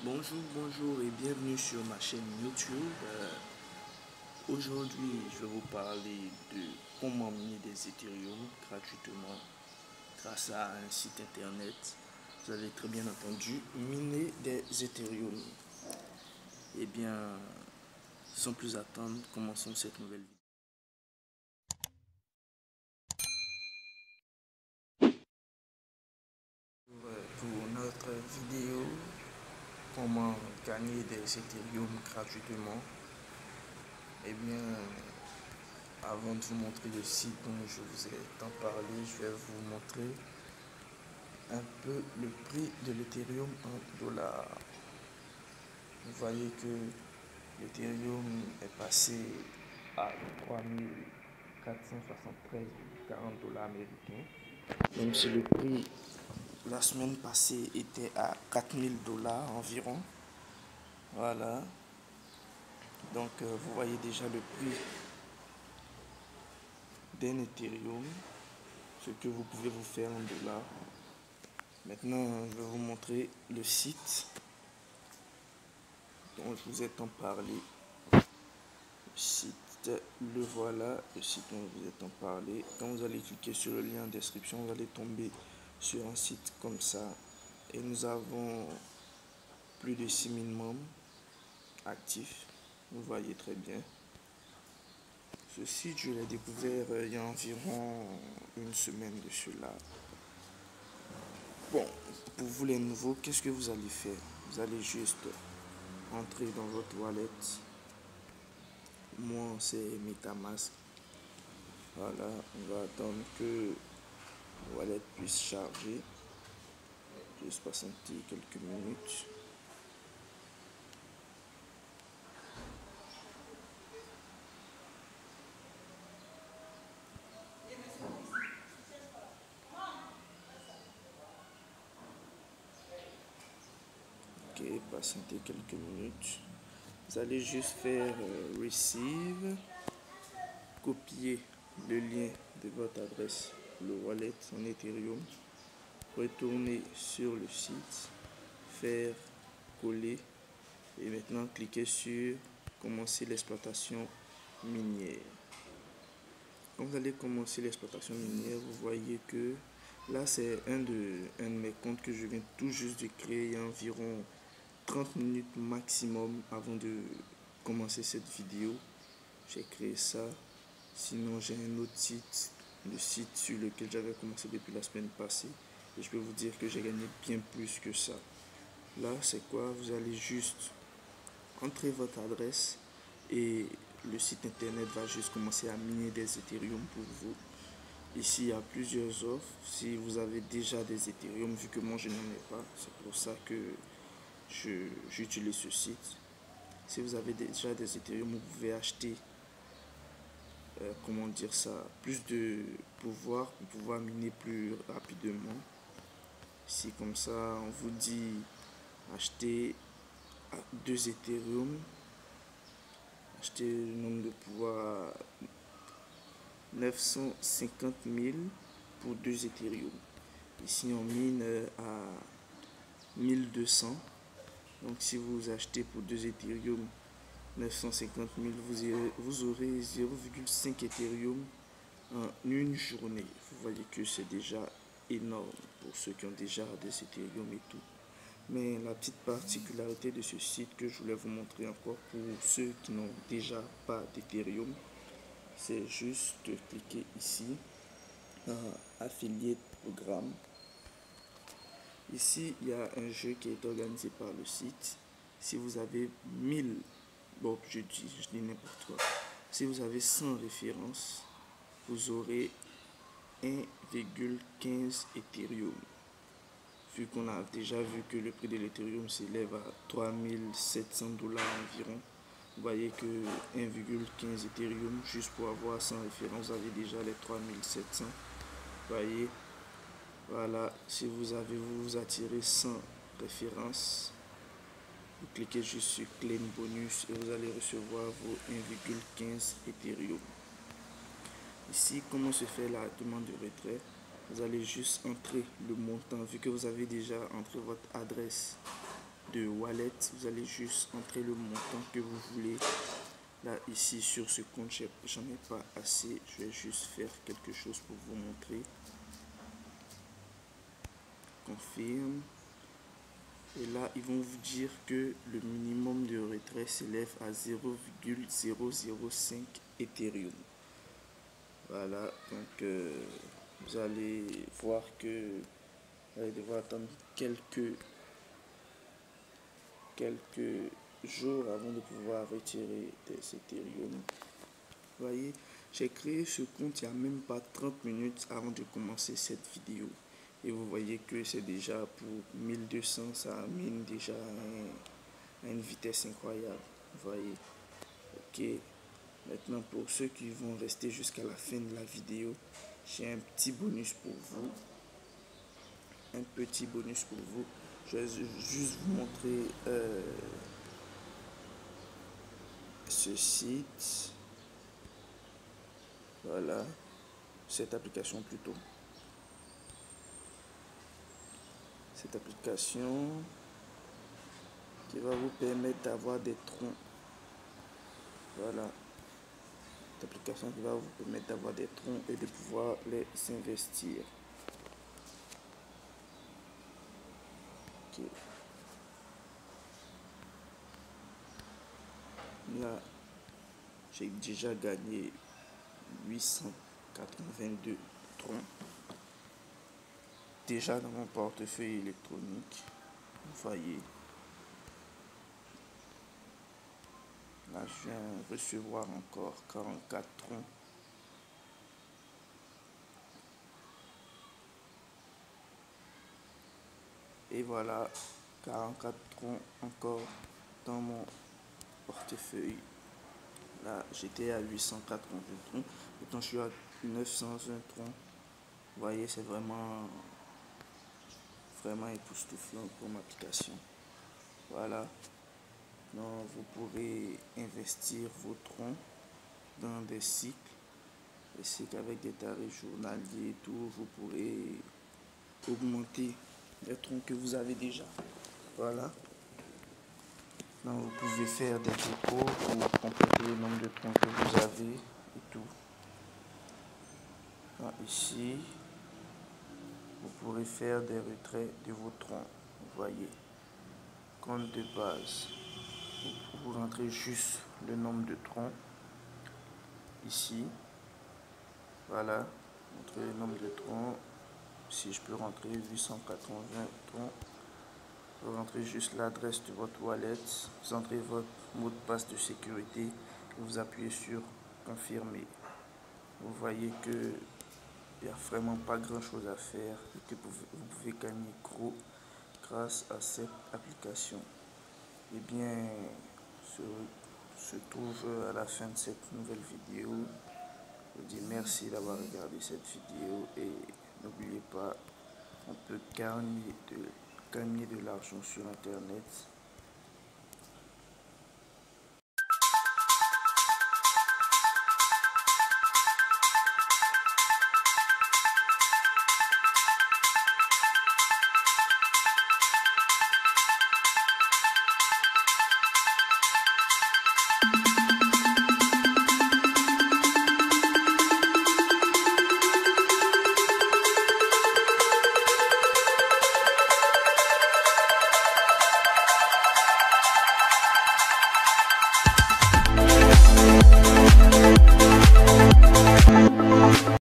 Bonjour et bienvenue sur ma chaîne YouTube. Aujourd'hui, je vais vous parler de comment miner des Ethereum gratuitement grâce à un site internet. Vous avez très bien entendu, miner des Ethereum. Eh bien, sans plus attendre, commençons cette nouvelle vidéo. Pour notre vidéo, comment gagner des Ethereum gratuitement. Eh bien, avant de vous montrer le site dont je vous ai tant parlé, je vais vous montrer un peu le prix de l'Ethereum en dollars. Vous voyez que l'Ethereum est passé à 3473,40 dollars américains, même si le prix la semaine passée était à 4000 dollars environ. Voilà. Donc, vous voyez déjà le prix d'un Ethereum, ce que vous pouvez vous faire en dollars. Maintenant, je vais vous montrer le site dont je vous ai tant parlé. Le site, le voilà, le site dont je vous ai tant parlé. Quand vous allez cliquer sur le lien en description, vous allez tomber sur un site comme ça. Et nous avons plus de 6000 membres actifs. Vous voyez très bien. Ce site, je l'ai découvert il y a environ une semaine de cela. Bon, pour vous les nouveaux, qu'est-ce que vous allez faire? Vous allez juste entrer dans votre wallet. Moi, c'est MetaMask. Voilà, on va attendre que le wallet puisse charger. Juste patienter quelques minutes. Ok, patienter quelques minutes. Vous allez juste faire Receive, copier le lien de votre adresse, le wallet en Ethereum, retourner sur le site, faire coller et maintenant cliquer sur commencer l'exploitation minière. Quand vous allez commencer l'exploitation minière, vous voyez que là c'est un de mes comptes que je viens tout juste de créer il y a environ 30 minutes maximum avant de commencer cette vidéo. J'ai créé ça. Sinon j'ai un autre site, le site sur lequel j'avais commencé depuis la semaine passée. Et je peux vous dire que j'ai gagné bien plus que ça. Là c'est quoi? Vous allez juste entrer votre adresse et le site internet va juste commencer à miner des Ethereum pour vous. Ici il y a plusieurs offres. Si vous avez déjà des Ethereum, vu que moi je n'en ai pas, c'est pour ça que j'utilise ce site. Si vous avez déjà des Ethereum, vous pouvez acheter comment dire ça, plus de pouvoir pour pouvoir miner plus rapidement. Ici comme ça on vous dit acheter 2 Ethereum, acheter le nombre de pouvoir à 950 000 pour 2 Ethereum. Ici on mine à 1200. Donc si vous achetez pour 2 Ethereum 950 000, vous aurez 0,5 Ethereum en une journée. Vous voyez que c'est déjà énorme pour ceux qui ont déjà des Ethereum et tout. Mais la petite particularité de ce site que je voulais vous montrer encore pour ceux qui n'ont déjà pas d'Ethereum, c'est juste de cliquer ici affiliate programme. Ici il y a un jeu qui est organisé par le site. Si vous avez 1000, bon je dis n'importe quoi, si vous avez 100 références, vous aurez 1,15 Ethereum. Vu qu'on a déjà vu que le prix de l'Ethereum s'élève à 3700 dollars environ, vous voyez que 1,15 Ethereum, juste pour avoir 100 références, vous avez déjà les 3700. Vous voyez, voilà, si vous attirez 100 références, vous cliquez juste sur Claim Bonus et vous allez recevoir vos 1,15 Ethereum. Ici, comment se fait la demande de retrait? Vous allez juste entrer le montant, vu que vous avez déjà entré votre adresse de wallet, vous allez juste entrer le montant que vous voulez. Là, ici, sur ce compte, j'en ai pas assez. Je vais juste faire quelque chose pour vous montrer. Confirme. Et là, ils vont vous dire que le minimum de retrait s'élève à 0,005 Ethereum. Voilà, donc vous allez voir que vous allez devoir attendre quelques jours avant de pouvoir retirer des Ethereum. Vous voyez, j'ai créé ce compte il n'y a même pas 30 minutes avant de commencer cette vidéo. Et vous voyez que c'est déjà pour 1200, ça mine déjà à une vitesse incroyable. Vous voyez, ok. Maintenant, pour ceux qui vont rester jusqu'à la fin de la vidéo, j'ai un petit bonus pour vous. Un petit bonus pour vous. Je vais juste vous montrer ce site. Voilà, cette application plutôt. Cette application qui va vous permettre d'avoir des troncs. Voilà. Cette application qui va vous permettre d'avoir des troncs et de pouvoir les investir. Okay. Là, j'ai déjà gagné 882 troncs déjà dans mon portefeuille électronique. Vous voyez, là je viens recevoir encore 44 troncs. Et voilà, 44 troncs encore dans mon portefeuille. Là, j'étais à 880 troncs. Maintenant, je suis à 901 troncs. Vous voyez, c'est vraiment époustouflant pour mon application. Voilà. Donc, vous pourrez investir vos troncs dans des cycles. Des cycles avec des tarifs journaliers et tout. Vous pourrez augmenter les troncs que vous avez déjà. Voilà. Donc, vous pouvez faire des dépôts pour compléter le nombre de troncs que vous avez et tout. Donc, ici, vous pourrez faire des retraits de vos troncs. Vous voyez, compte de base. Vous rentrez juste le nombre de troncs. Ici, voilà, rentrez le nombre de troncs. Si je peux rentrer 880 troncs. Vous rentrez juste l'adresse de votre wallet, vous entrez votre mot de passe de sécurité et vous appuyez sur confirmer. Vous voyez que il n'y a vraiment pas grand chose à faire et que vous pouvez gagner gros grâce à cette application. Et bien, se trouve à la fin de cette nouvelle vidéo. Je vous dis merci d'avoir regardé cette vidéo et n'oubliez pas, on peut gagner de l'argent sur internet